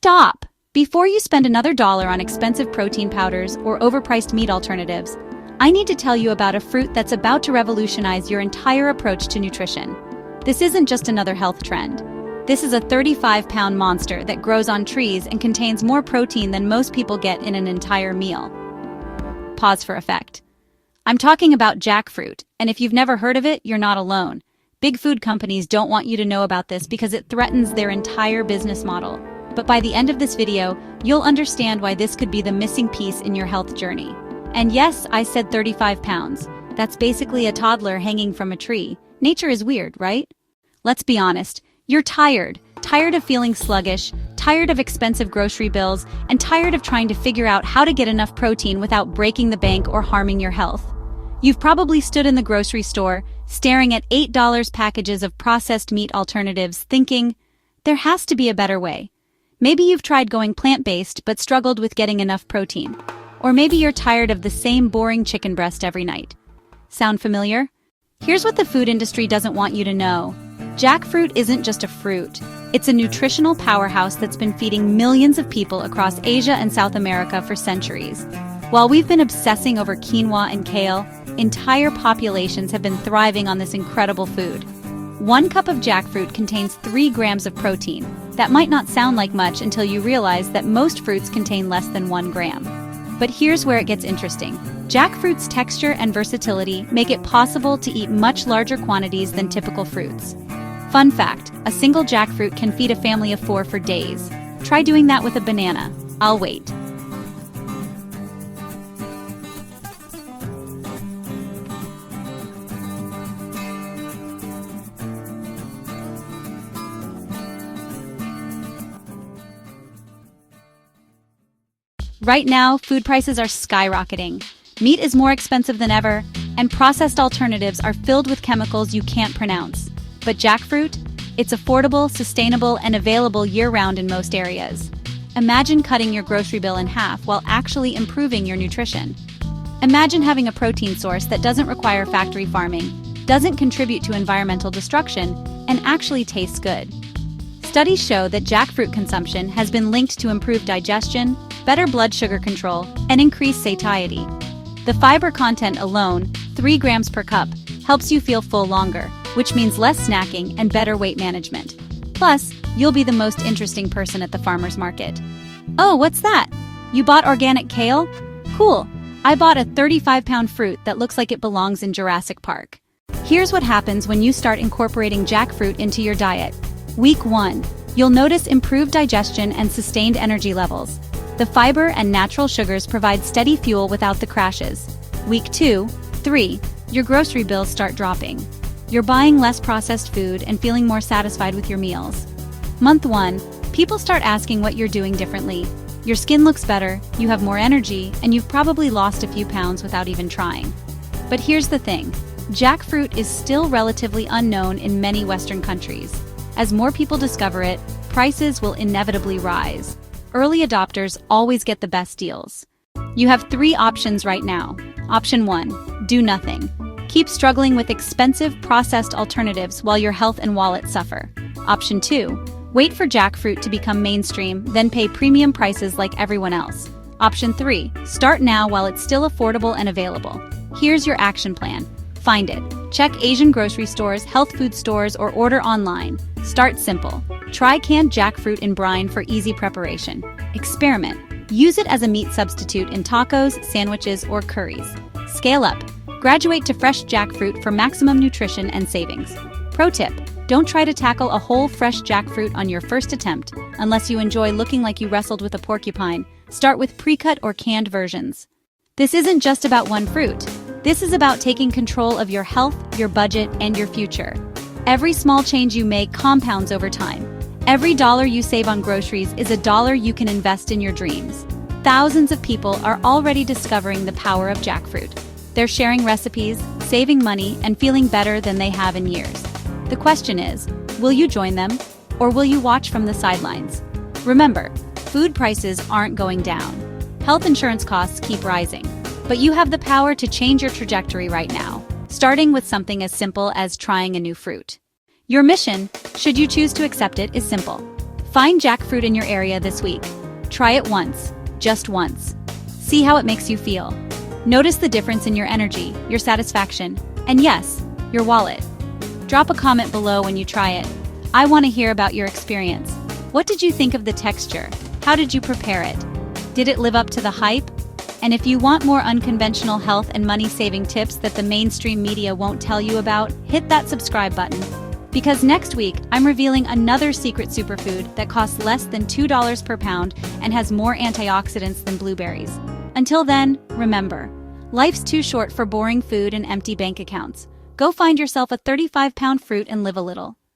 Stop! Before you spend another dollar on expensive protein powders or overpriced meat alternatives, I need to tell you about a fruit that's about to revolutionize your entire approach to nutrition. This isn't just another health trend. This is a 35-pound monster that grows on trees and contains more protein than most people get in an entire meal. Pause for effect. I'm talking about jackfruit, and if you've never heard of it, you're not alone. Big food companies don't want you to know about this because it threatens their entire business model. But by the end of this video, you'll understand why this could be the missing piece in your health journey. And yes, I said 35 pounds. That's basically a toddler hanging from a tree. Nature is weird, right? Let's be honest. You're tired of feeling sluggish, tired of expensive grocery bills, and tired of trying to figure out how to get enough protein without breaking the bank or harming your health. You've probably stood in the grocery store, staring at $8 packages of processed meat alternatives, thinking, there has to be a better way. Maybe you've tried going plant-based but struggled with getting enough protein. Or maybe you're tired of the same boring chicken breast every night. Sound familiar? Here's what the food industry doesn't want you to know. Jackfruit isn't just a fruit. It's a nutritional powerhouse that's been feeding millions of people across Asia and South America for centuries. While we've been obsessing over quinoa and kale, entire populations have been thriving on this incredible food. 1 cup of jackfruit contains 3 grams of protein. That might not sound like much until you realize that most fruits contain less than 1 gram. But here's where it gets interesting. Jackfruit's texture and versatility make it possible to eat much larger quantities than typical fruits. Fun fact, a single jackfruit can feed a family of 4 for days. Try doing that with a banana. I'll wait. Right now, food prices are skyrocketing. Meat is more expensive than ever, and processed alternatives are filled with chemicals you can't pronounce. But jackfruit? It's affordable, sustainable, and available year-round in most areas. Imagine cutting your grocery bill in half while actually improving your nutrition. Imagine having a protein source that doesn't require factory farming, doesn't contribute to environmental destruction, and actually tastes good. Studies show that jackfruit consumption has been linked to improved digestion, better blood sugar control, and increased satiety. The fiber content alone, 3 grams per cup, helps you feel full longer, which means less snacking and better weight management. Plus, you'll be the most interesting person at the farmer's market. Oh, what's that? You bought organic kale? Cool. I bought a 35-pound fruit that looks like it belongs in Jurassic Park. Here's what happens when you start incorporating jackfruit into your diet. Week 1. You'll notice improved digestion and sustained energy levels. The fiber and natural sugars provide steady fuel without the crashes. Week 2, 3, your grocery bills start dropping. You're buying less processed food and feeling more satisfied with your meals. Month 1, people start asking what you're doing differently. Your skin looks better, you have more energy, and you've probably lost a few pounds without even trying. But here's the thing. Jackfruit is still relatively unknown in many Western countries. As more people discover it, prices will inevitably rise. Early adopters always get the best deals. You have 3 options right now. Option 1, do nothing. Keep struggling with expensive processed alternatives while your health and wallet suffer. Option 2, wait for jackfruit to become mainstream, then pay premium prices like everyone else. Option 3, start now while it's still affordable and available. Here's your action plan. Find it. Check Asian grocery stores, health food stores, or order online. Start simple. Try canned jackfruit in brine for easy preparation. Experiment. Use it as a meat substitute in tacos, sandwiches, or curries. Scale up. Graduate to fresh jackfruit for maximum nutrition and savings. Pro tip. Don't try to tackle a whole fresh jackfruit on your first attempt, unless you enjoy looking like you wrestled with a porcupine. Start with pre-cut or canned versions. This isn't just about one fruit. This is about taking control of your health, your budget, and your future. Every small change you make compounds over time. Every dollar you save on groceries is a dollar you can invest in your dreams. Thousands of people are already discovering the power of jackfruit. They're sharing recipes, saving money, and feeling better than they have in years. The question is, will you join them, or will you watch from the sidelines? Remember, food prices aren't going down. Health insurance costs keep rising. But you have the power to change your trajectory right now, starting with something as simple as trying a new fruit. Your mission, should you choose to accept it, is simple. Find jackfruit in your area this week. Try it once, just once. See how it makes you feel. Notice the difference in your energy, your satisfaction, and yes, your wallet. Drop a comment below when you try it. I want to hear about your experience. What did you think of the texture? How did you prepare it? Did it live up to the hype? And if you want more unconventional health and money-saving tips that the mainstream media won't tell you about, hit that subscribe button. Because next week, I'm revealing another secret superfood that costs less than $2 per pound and has more antioxidants than blueberries. Until then, remember, life's too short for boring food and empty bank accounts. Go find yourself a 35-pound fruit and live a little.